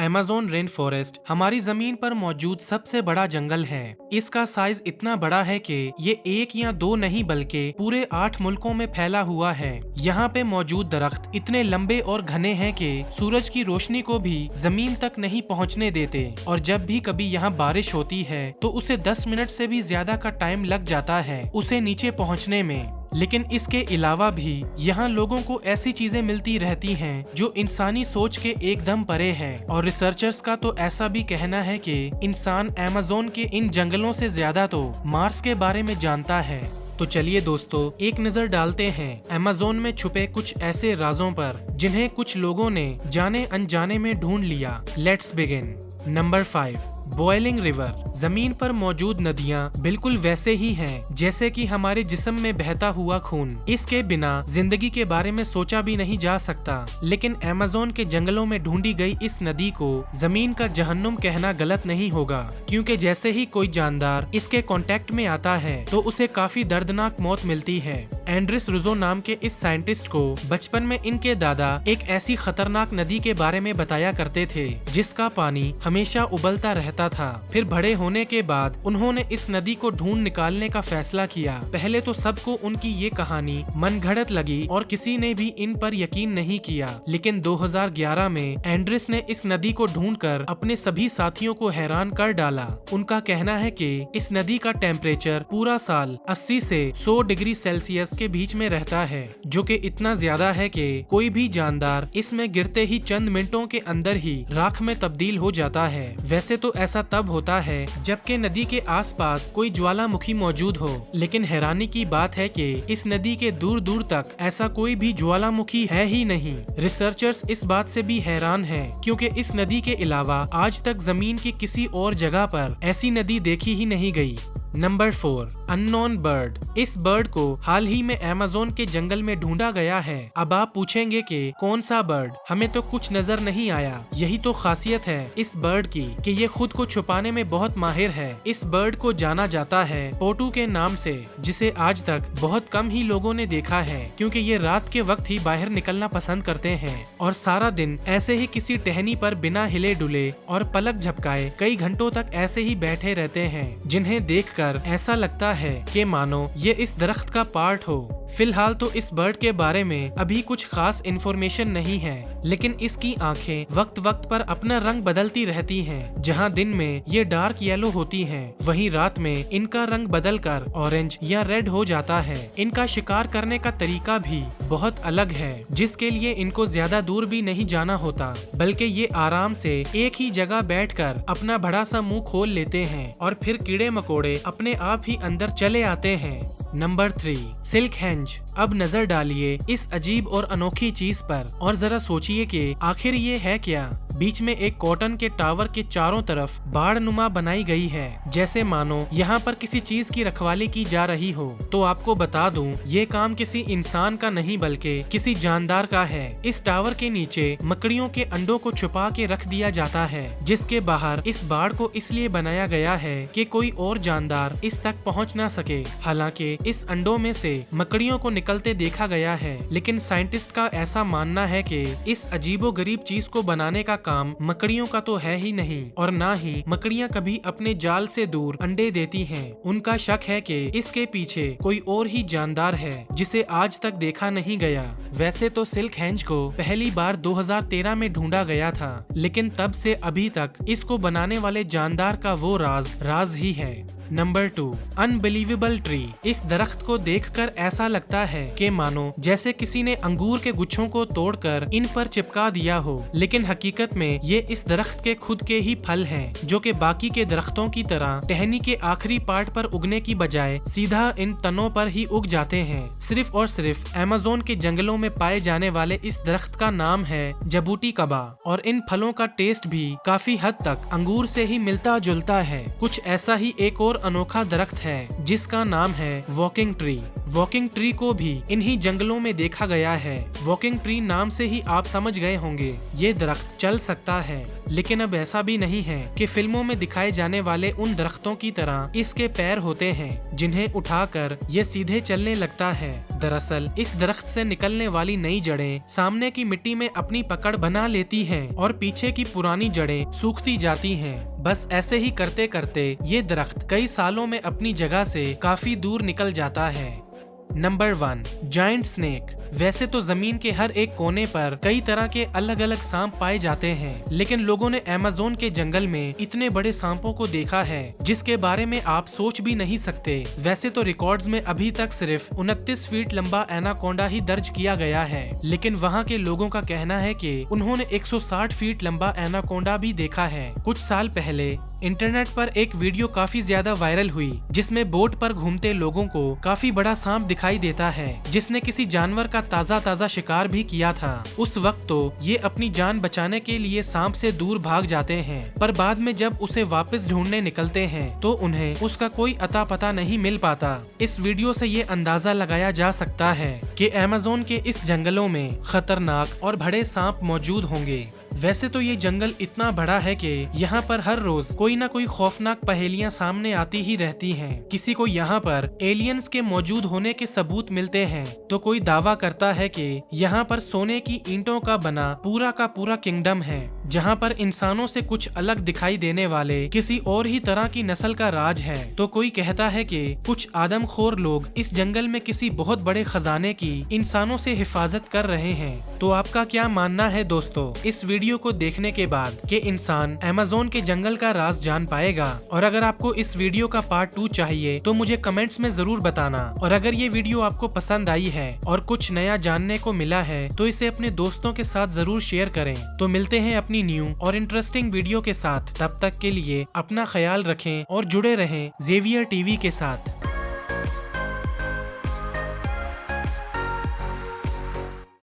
Amazon rain forest हमारी जमीन पर मौजूद सबसे बड़ा जंगल है। इसका साइज इतना बड़ा है कि ये एक या दो नहीं बल्कि पूरे 8 मुल्कों में फैला हुआ है। यहाँ पे मौजूद दरख्त इतने लंबे और घने हैं कि सूरज की रोशनी को भी जमीन तक नहीं पहुँचने देते, और जब भी कभी यहाँ बारिश होती है तो उसे 10 मिनट से भी ज्यादा का टाइम लग जाता है उसे नीचे पहुँचने में। लेकिन इसके अलावा भी यहाँ लोगों को ऐसी चीजें मिलती रहती हैं जो इंसानी सोच के एकदम परे है, और रिसर्चर्स का तो ऐसा भी कहना है कि इंसान अमेज़न के इन जंगलों से ज्यादा तो मार्स के बारे में जानता है। तो चलिए दोस्तों, एक नजर डालते हैं अमेज़न में छुपे कुछ ऐसे राजों पर जिन्हें कुछ लोगों ने जाने अनजाने में ढूंढ लिया। Let's begin. Number 5, boiling river. जमीन पर मौजूद नदियाँ बिल्कुल वैसे ही हैं जैसे कि हमारे जिस्म में बहता हुआ खून। इसके बिना जिंदगी के बारे में सोचा भी नहीं जा सकता, लेकिन अमेज़न के जंगलों में ढूंढी गई इस नदी को जमीन का जहन्नुम कहना गलत नहीं होगा, क्योंकि जैसे ही कोई जानदार इसके कांटेक्ट में आता है तो उसे काफी दर्दनाक मौत मिलती है। एंड्रिस रुजो नाम के इस साइंटिस्ट को बचपन में इनके दादा एक ऐसी खतरनाक नदी के बारे में बताया करते थे जिसका पानी हमेशा उबलता रहता था। फिर बड़े होने के बाद उन्होंने इस नदी को ढूंढ निकालने का फैसला किया। पहले तो सबको उनकी ये कहानी मनगढ़ंत लगी और किसी ने भी इन पर यकीन नहीं किया, लेकिन 2011 में एंड्रिस ने इस नदी को ढूंढकर अपने सभी साथियों को हैरान कर डाला। उनका कहना है कि इस नदी का टेम्परेचर पूरा साल 80 से 100 डिग्री सेल्सियस के बीच में रहता है, जो कि इतना ज्यादा है कि कोई भी जानदार इसमें गिरते ही चंद मिनटों के अंदर ही राख में तब्दील हो जाता है। वैसे तो ऐसा तब होता है जबकि नदी के आसपास कोई ज्वालामुखी मौजूद हो, लेकिन हैरानी की बात है कि इस नदी के दूर दूर तक ऐसा कोई भी ज्वालामुखी है ही नहीं। रिसर्चर्स इस बात से भी हैरान हैं, क्योंकि इस नदी के अलावा आज तक जमीन की किसी और जगह पर ऐसी नदी देखी ही नहीं गई। Number 4, unknown bird. इस बर्ड को हाल ही में अमेज़न के जंगल में ढूंढा गया है। अब आप पूछेंगे कि कौन सा बर्ड, हमें तो कुछ नजर नहीं आया। यही तो खासियत है इस बर्ड की कि ये खुद को छुपाने में बहुत माहिर है। इस बर्ड को जाना जाता है पोटू के नाम से, जिसे आज तक बहुत कम ही लोगों ने देखा है, क्योंकि ये रात के वक्त ही बाहर निकलना पसंद करते हैं और सारा दिन ऐसे ही किसी टहनी पर बिना हिले डुले और पलक झपकाए कई घंटों तक ऐसे ही बैठे रहते हैं, जिन्हें देख ऐसा लगता है कि मानो ये इस दरख्त का पार्ट हो। फिलहाल तो इस बर्ड के बारे में अभी कुछ खास इन्फॉर्मेशन नहीं है, लेकिन इसकी आंखें वक्त वक्त पर अपना रंग बदलती रहती हैं। जहां दिन में ये डार्क येलो होती हैं, वहीं रात में इनका रंग बदलकर ऑरेंज या रेड हो जाता है। इनका शिकार करने का तरीका भी बहुत अलग है, जिसके लिए इनको ज्यादा दूर भी नहीं जाना होता, बल्कि ये आराम से एक ही जगह बैठकर अपना बड़ा सा मुंह खोल लेते हैं और फिर कीड़े मकोड़े अपने आप ही अंदर चले आते हैं। Number 3, silk henge. अब नजर डालिए इस अजीब और अनोखी चीज पर और जरा सोचिए कि आखिर ये है क्या। बीच में एक कॉटन के टावर के चारों तरफ बाड़ नुमा बनाई गई है, जैसे मानो यहाँ पर किसी चीज की रखवाली की जा रही हो। तो आपको बता दूं, ये काम किसी इंसान का नहीं बल्कि किसी जानदार का है। इस टावर के नीचे मकड़ियों के अंडों को छुपा के रख दिया जाता है, जिसके बाहर इस बाड़ को इसलिए बनाया गया है कि कोई और जानदार इस तक पहुँच ना सके। हालांकि इस अंडों में से मकड़ियों को निकलते देखा गया है, लेकिन साइंटिस्ट का ऐसा मानना है कि इस अजीबोगरीब चीज को बनाने का काम मकड़ियों का तो है ही नहीं, और ना ही मकड़ियां कभी अपने जाल से दूर अंडे देती हैं। उनका शक है कि इसके पीछे कोई और ही जानदार है जिसे आज तक देखा नहीं गया। वैसे तो सिल्क हेंज को पहली बार 2013 में ढूंढा गया था, लेकिन तब से अभी तक इसको बनाने वाले जानदार का वो राज ही है। Number 2, unbelievable tree. इस दरख्त को देखकर ऐसा लगता है कि मानो जैसे किसी ने अंगूर के गुच्छों को तोड़कर इन पर चिपका दिया हो, लेकिन हकीकत में ये इस दरख्त के खुद के ही फल हैं, जो कि बाकी के दरख्तों की तरह टहनी के आखिरी पार्ट पर उगने की बजाय सीधा इन तनों पर ही उग जाते हैं। सिर्फ और सिर्फ अमेज़न के जंगलों में पाए जाने वाले इस दरख्त का नाम है जबूटी कबा, और इन फलों का टेस्ट भी काफी हद तक अंगूर से ही मिलता जुलता है। कुछ ऐसा ही एक और अनोखा दरख्त है जिसका नाम है वॉकिंग ट्री। वॉकिंग ट्री को भी इन्हीं जंगलों में देखा गया है। वॉकिंग ट्री नाम से ही आप समझ गए होंगे ये दरख्त चल सकता है, लेकिन अब ऐसा भी नहीं है कि फिल्मों में दिखाए जाने वाले उन दरख्तों की तरह इसके पैर होते हैं जिन्हें उठाकर ये सीधे चलने लगता है। दरअसल इस दरख्त से निकलने वाली नई जड़ें सामने की मिट्टी में अपनी पकड़ बना लेती हैं और पीछे की पुरानी जड़ें सूखती जाती हैं। बस ऐसे ही करते करते ये दरख्त कई सालों में अपनी जगह से काफी दूर निकल जाता है। Number 1, giant snake. वैसे तो जमीन के हर एक कोने पर कई तरह के अलग अलग सांप पाए जाते हैं, लेकिन लोगों ने अमेज़न के जंगल में इतने बड़े सांपों को देखा है जिसके बारे में आप सोच भी नहीं सकते। वैसे तो रिकॉर्ड्स में अभी तक सिर्फ 29 फीट लंबा एनाकोंडा ही दर्ज किया गया है, लेकिन वहाँ के लोगों का कहना है कि उन्होंने 160 फीट लंबा एनाकोंडा भी देखा है। कुछ साल पहले इंटरनेट पर एक वीडियो काफी ज्यादा वायरल हुई जिसमें बोट पर घूमते लोगों को काफी बड़ा सांप दिखाई देता है जिसने किसी जानवर का ताजा शिकार भी किया था। उस वक्त तो ये अपनी जान बचाने के लिए सांप से दूर भाग जाते हैं, पर बाद में जब उसे वापस ढूंढने निकलते हैं तो उन्हें उसका कोई अता पता नहीं मिल पाता। इस वीडियो से ये अंदाजा लगाया जा सकता है कि अमेज़न के इस जंगलों में खतरनाक और बड़े सांप मौजूद होंगे। वैसे तो ये जंगल इतना बड़ा है कि यहाँ पर हर रोज कोई ना कोई खौफनाक पहेलियां सामने आती ही रहती हैं। किसी को यहाँ पर एलियंस के मौजूद होने के सबूत मिलते हैं, तो कोई दावा करता है कि यहाँ पर सोने की ईंटों का बना पूरा का पूरा किंगडम है, जहाँ पर इंसानों से कुछ अलग दिखाई देने वाले किसी और ही तरह की नस्ल का राज है। तो कोई कहता है कि कुछ आदमखोर लोग इस जंगल में किसी बहुत बड़े खजाने की इंसानों से हिफाजत कर रहे हैं। तो आपका क्या मानना है दोस्तों इस वीडियो को देखने के बाद कि इंसान अमेज़न के जंगल का राज जान पाएगा? और अगर आपको इस वीडियो का पार्ट 2 चाहिए तो मुझे कमेंट्स में जरूर बताना। और अगर ये वीडियो आपको पसंद आई है और कुछ नया जानने को मिला है तो इसे अपने दोस्तों के साथ जरूर शेयर करें। तो मिलते हैं अपनी न्यू और इंटरेस्टिंग वीडियो के साथ, तब तक के लिए अपना ख्याल रखें और जुड़े रहें ज़ेवियर टीवी के साथ।